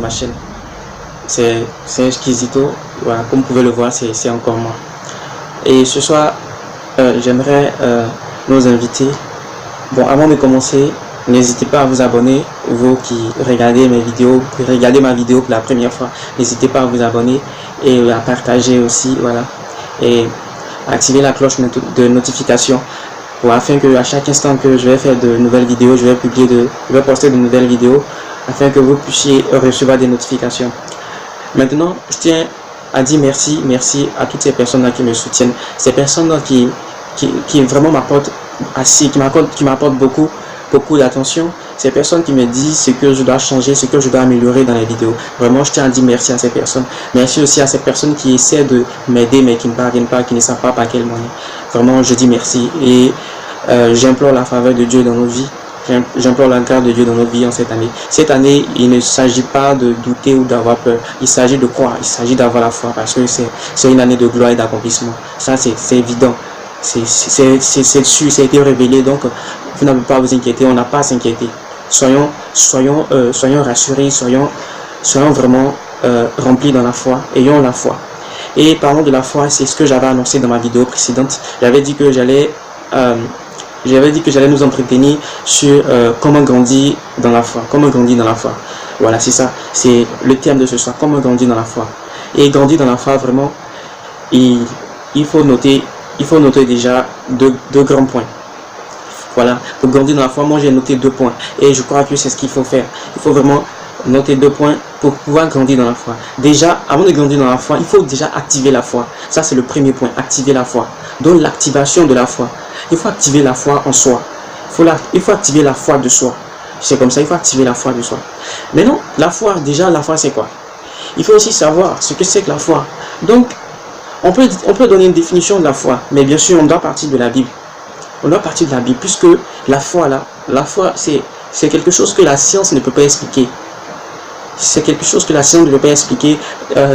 ma chaîne. C'est Exquisito, voilà, comme vous pouvez le voir, c'est encore moi. Et ce soir, j'aimerais nous inviter. Bon, avant de commencer, n'hésitez pas à vous abonner, vous qui regardez mes vidéos, qui regardez ma vidéo pour la première fois, n'hésitez pas à vous abonner et à partager aussi, voilà, et activer la cloche de notification afin que à chaque instant que je vais faire de nouvelles vidéos, je vais poster de nouvelles vidéos afin que vous puissiez recevoir des notifications. Maintenant, je tiens à dire merci à toutes ces personnes-là qui me soutiennent, ces personnes-là qui vraiment m'apportent qui m'apportent beaucoup d'attention, ces personnes qui me disent ce que je dois changer, ce que je dois améliorer dans les vidéos. Vraiment, je tiens à dire merci à ces personnes. Merci aussi à ces personnes qui essaient de m'aider mais qui ne parviennent pas, qui ne savent pas par quel moyen. Vraiment, je dis merci et j'implore la faveur de Dieu dans nos vies. J'implore la grâce de Dieu dans notre vie en cette année. Cette année, il ne s'agit pas de douter ou d'avoir peur. Il s'agit de croire, il s'agit d'avoir la foi parce que c'est une année de gloire et d'accomplissement. Ça, c'est évident. C'est dessus, ça a été révélé. Donc, vous n'avez pas à vous inquiéter, on n'a pas à s'inquiéter. Soyons rassurés, soyons vraiment remplis dans la foi. Ayons la foi. Et parlons de la foi, c'est ce que j'avais annoncé dans ma vidéo précédente. J'avais dit que j'allais nous entretenir sur comment grandir dans la foi. Comment grandir dans la foi. Voilà, c'est ça. C'est le thème de ce soir. Comment grandir dans la foi. Et grandir dans la foi, vraiment, il faut noter déjà deux grands points. Voilà, pour grandir dans la foi, moi j'ai noté 2 points. Et je crois que c'est ce qu'il faut faire. Il faut vraiment noter 2 points pour pouvoir grandir dans la foi. Déjà, avant de grandir dans la foi, il faut déjà activer la foi. Ça, c'est le premier point, activer la foi. Donc, l'activation de la foi. Il faut activer la foi en soi. Il faut activer la foi de soi. C'est comme ça, il faut activer la foi de soi. Maintenant, la foi, déjà, la foi, c'est quoi? Il faut aussi savoir ce que c'est que la foi. Donc, on peut donner une définition de la foi, mais bien sûr, on doit partir de la Bible. On doit partir de la Bible, puisque la foi, c'est quelque chose que la science ne peut pas expliquer. C'est quelque chose que la science ne peut pas expliquer.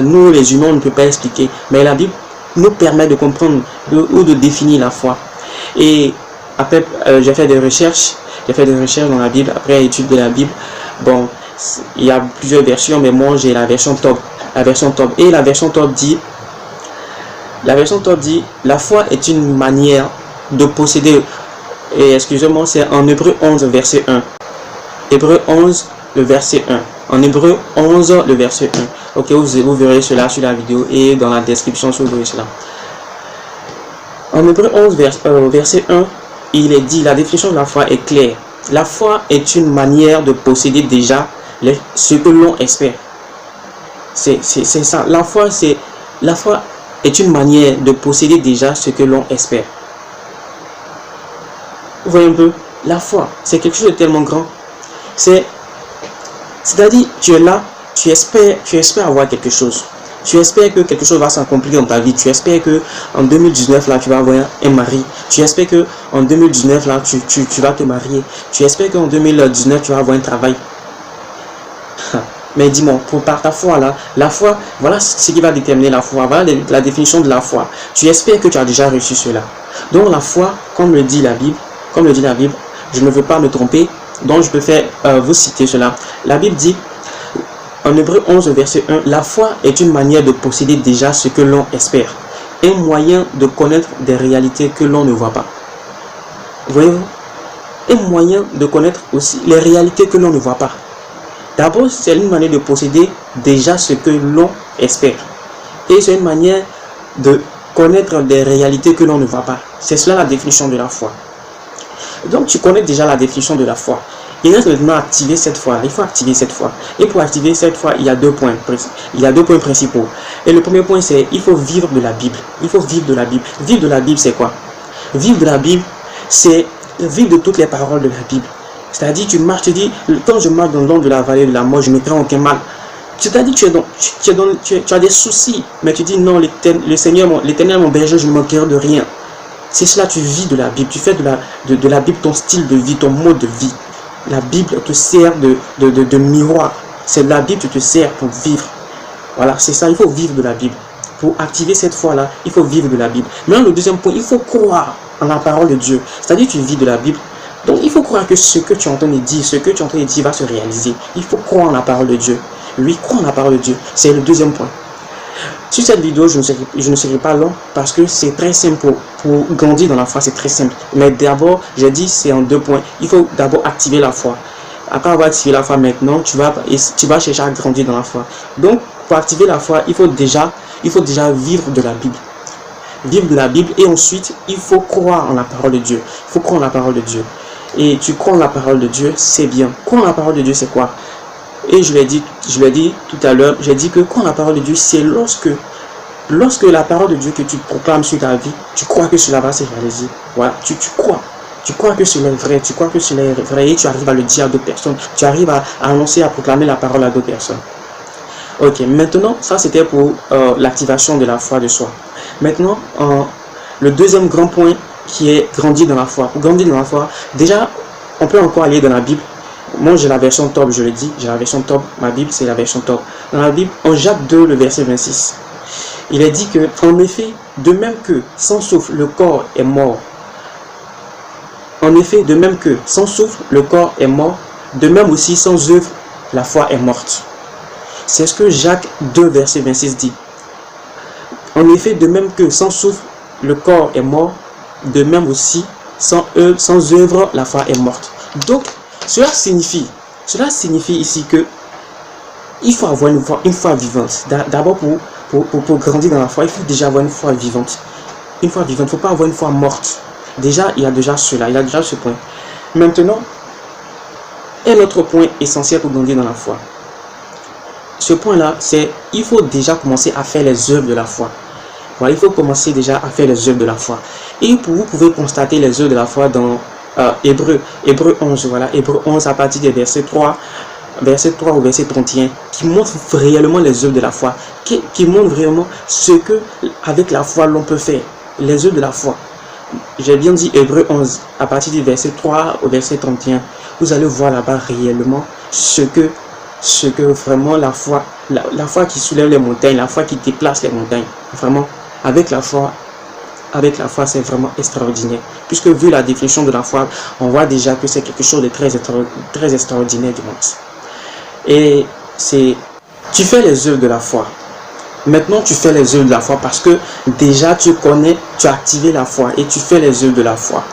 Nous, les humains, on ne peut pas expliquer. Mais la Bible nous permet de comprendre ou de définir la foi. Et après, j'ai fait des recherches dans la Bible, après étude de la Bible. Bon, il y a plusieurs versions, mais moi, j'ai la version top. Et la version top dit, la foi est une manière de posséder, et excusez-moi, c'est en Hébreu 11, verset 1. Hébreu 11, le verset 1. En Hébreu 11, le verset 1. Ok, vous verrez cela sur la vidéo et dans la description, vous verrez cela. En Hébreu 11, verset 1, il est dit, la définition de la foi est claire. La foi est une manière de posséder déjà ce que l'on espère. C'est ça. La foi est une manière de posséder déjà ce que l'on espère. Vous voyez un peu, la foi, c'est quelque chose de tellement grand. C'est-à-dire, tu es là, tu espères avoir quelque chose. Tu espères que quelque chose va s'accomplir dans ta vie. Tu espères que en 2019, là, tu vas avoir un mari. Tu espères que en 2019, là, tu vas te marier. Tu espères qu'en 2019, tu vas avoir un travail. Mais dis-moi, par ta foi là, la foi, voilà ce qui va déterminer la foi. Voilà la définition de la foi. Tu espères que tu as déjà reçu cela. Donc la foi, comme le dit la Bible, je ne veux pas me tromper, donc je peux faire vous citer cela. La Bible dit, en Hébreu 11, verset 1, la foi est une manière de posséder déjà ce que l'on espère. Un moyen de connaître des réalités que l'on ne voit pas. Voyez-vous? Un moyen de connaître aussi les réalités que l'on ne voit pas. D'abord, c'est une manière de posséder déjà ce que l'on espère. Et c'est une manière de connaître des réalités que l'on ne voit pas. C'est cela la définition de la foi. Donc, tu connais déjà la définition de la foi. Il reste maintenant à activer cette foi. Il faut activer cette foi. Et pour activer cette foi, il y a 2 points. Il y a 2 points principaux. Et le premier point, c'est il faut vivre de la Bible. Il faut vivre de la Bible. Vivre de la Bible, c'est quoi? Vivre de la Bible, c'est vivre de toutes les paroles de la Bible. C'est-à-dire, tu marches, tu dis, quand je marche dans le long de la vallée de la mort, je ne crains aucun mal. C'est-à-dire, tu as des soucis, mais tu dis, non, le Seigneur, l'Éternel, mon berger, je ne manquerai de rien. C'est cela, tu vis de la Bible. Tu fais de la Bible ton style de vie, ton mode de vie. La Bible te sert de miroir. C'est la Bible qui te sert pour vivre. Voilà, c'est ça, il faut vivre de la Bible. Pour activer cette foi-là, il faut vivre de la Bible. Maintenant, le deuxième point, il faut croire en la parole de Dieu. C'est-à-dire, tu vis de la Bible. Donc, il faut croire que ce que tu es en train de dire, va se réaliser. Il faut croire en la parole de Dieu. Oui, crois en la parole de Dieu. C'est le deuxième point. Sur cette vidéo, je ne serai pas long parce que c'est très simple pour grandir dans la foi, c'est très simple. Mais d'abord, j'ai dit c'est en 2 points. Il faut d'abord activer la foi. Après avoir activé la foi maintenant, tu vas chercher à grandir dans la foi. Donc, pour activer la foi, il faut déjà vivre de la Bible. Vivre de la Bible et ensuite, il faut croire en la parole de Dieu. Il faut croire en la parole de Dieu. Et tu crois en la parole de Dieu, c'est bien. Croire en la parole de Dieu, c'est quoi? Et je l'ai dit tout à l'heure, j'ai dit que croire en la parole de Dieu, c'est lorsque la parole de Dieu que tu proclames sur ta vie, tu crois que cela va se réaliser. Voilà, tu crois. Tu crois que cela est vrai, tu crois que cela est vrai et tu arrives à le dire à d'autres personnes. Tu arrives à annoncer, à proclamer la parole à d'autres personnes. Ok, maintenant, ça c'était pour l'activation de la foi de soi. Maintenant, le deuxième grand point qui est grandir dans la foi. Pour grandir dans la foi, déjà, on peut encore aller dans la Bible. Moi, j'ai la version top, je le dis, j'ai la version top. Ma Bible, c'est la version top. Dans la Bible, en Jacques 2, le verset 26, il est dit que, en effet, de même que sans souffle, le corps est mort. En effet, de même que sans souffle, le corps est mort, de même aussi sans œuvre, la foi est morte. C'est ce que Jacques 2, verset 26 dit. En effet, de même que sans souffle, le corps est mort, de même aussi sans œuvre, la foi est morte. Donc, cela signifie ici que il faut avoir une foi vivante. D'abord, pour grandir dans la foi, il faut déjà avoir une foi vivante. Une foi vivante, il ne faut pas avoir une foi morte. Déjà, il y a déjà cela, il y a déjà ce point. Maintenant, un autre point essentiel pour grandir dans la foi. Ce point-là, c'est il faut déjà commencer à faire les œuvres de la foi. Voilà, il faut commencer déjà à faire les œuvres de la foi. Et vous pouvez constater les œuvres de la foi dans Hébreu 11, voilà, Hébreu 11 à partir des versets 3 au verset 31, qui montre réellement les œuvres de la foi, qui montre vraiment ce que avec la foi l'on peut faire, les œuvres de la foi. J'ai bien dit Hébreu 11 à partir du verset 3 au verset 31. Vous allez voir là-bas réellement ce que vraiment la foi qui soulève les montagnes, la foi qui déplace les montagnes. Vraiment, avec la foi, c'est vraiment extraordinaire. Puisque vu la définition de la foi, on voit déjà que c'est quelque chose de très extraordinaire du monde. Et tu fais les œuvres de la foi. Maintenant, tu fais les œuvres de la foi parce que déjà tu connais, tu as activé la foi et tu fais les œuvres de la foi.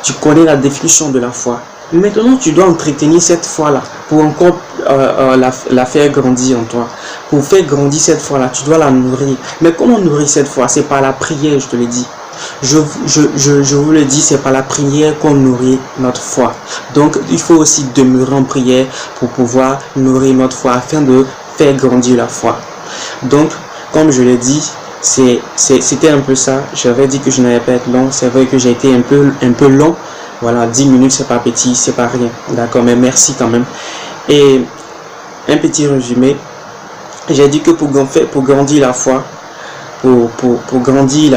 Tu connais la définition de la foi. Maintenant, tu dois entretenir cette foi-là pour encore la faire grandir en toi. Pour faire grandir cette foi-là, tu dois la nourrir. Mais comment nourrir cette foi? C'est par la prière, je te le dis. Je vous le dis, c'est par la prière qu'on nourrit notre foi. Donc, il faut aussi demeurer en prière pour pouvoir nourrir notre foi afin de faire grandir la foi. Donc, comme je l'ai dit, c'était un peu ça. J'avais dit que je n'allais pas être long. C'est vrai que j'ai été un peu long. Voilà, 10 minutes, c'est pas petit, c'est pas rien. D'accord, mais merci quand même. Et un petit résumé. J'ai dit que pour grandir la foi, pour grandir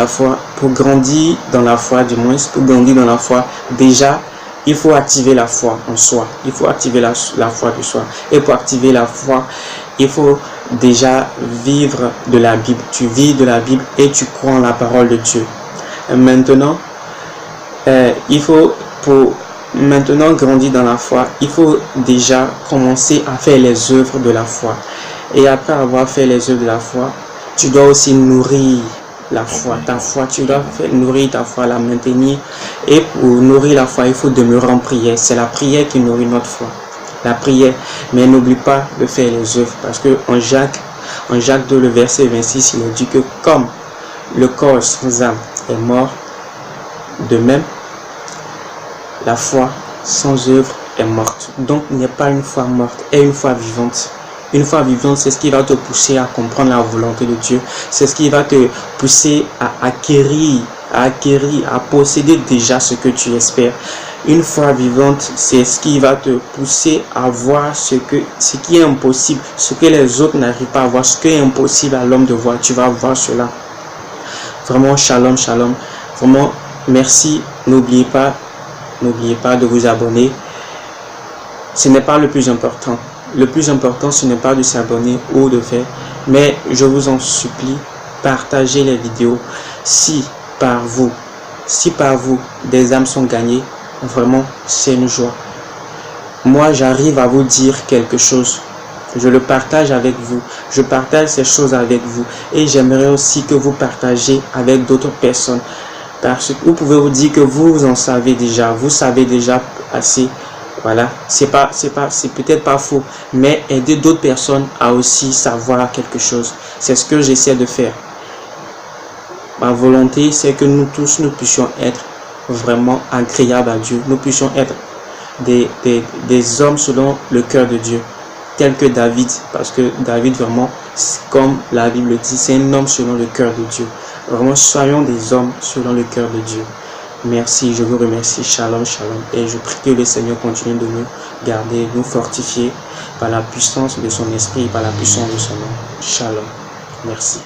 dans la foi du moins, pour grandir dans la foi, déjà, il faut activer la foi en soi. Il faut activer la foi de soi. Et pour activer la foi, il faut déjà vivre de la Bible. Tu vis de la Bible et tu crois en la parole de Dieu. Maintenant, pour maintenant grandir dans la foi, il faut déjà commencer à faire les œuvres de la foi. Et après avoir fait les œuvres de la foi, tu dois aussi nourrir la foi, ta foi. Tu dois nourrir ta foi, la maintenir. Et pour nourrir la foi, il faut demeurer en prière. C'est la prière qui nourrit notre foi. La prière. Mais n'oublie pas de faire les œuvres. Parce que en Jacques 2, le verset 26, il est dit que comme le corps sans âme est mort, de même, la foi sans œuvre est morte. Donc, n'est pas une foi morte, est une foi vivante. Une foi vivante, c'est ce qui va te pousser à comprendre la volonté de Dieu. C'est ce qui va te pousser à acquérir, à posséder déjà ce que tu espères. Une foi vivante, c'est ce qui va te pousser à voir ce qui est impossible, ce que les autres n'arrivent pas à voir, ce qui est impossible à l'homme de voir. Tu vas voir cela. Vraiment, shalom, shalom. Vraiment, merci. N'oubliez pas de vous abonner. Ce n'est pas le plus important. Le plus important, ce n'est pas de s'abonner ou de faire, mais je vous en supplie, partagez les vidéos. Si par vous, des âmes sont gagnées, vraiment, c'est une joie. Moi, j'arrive à vous dire quelque chose. Je le partage avec vous. Je partage ces choses avec vous. Et j'aimerais aussi que vous partagez avec d'autres personnes. Parce que vous pouvez vous dire que vous en savez déjà. Vous savez déjà assez. Voilà. C'est peut-être pas faux. Mais aider d'autres personnes à aussi savoir quelque chose. C'est ce que j'essaie de faire. Ma volonté, c'est que nous tous, nous puissions être vraiment agréables à Dieu. Nous puissions être des hommes selon le cœur de Dieu, tel que David, parce que David vraiment, comme la Bible dit, c'est un homme selon le cœur de Dieu. Vraiment, soyons des hommes selon le cœur de Dieu. Merci, je vous remercie. Shalom, shalom. Et je prie que le Seigneur continue de nous garder, nous fortifier par la puissance de son esprit, par la puissance de son nom. Shalom. Merci.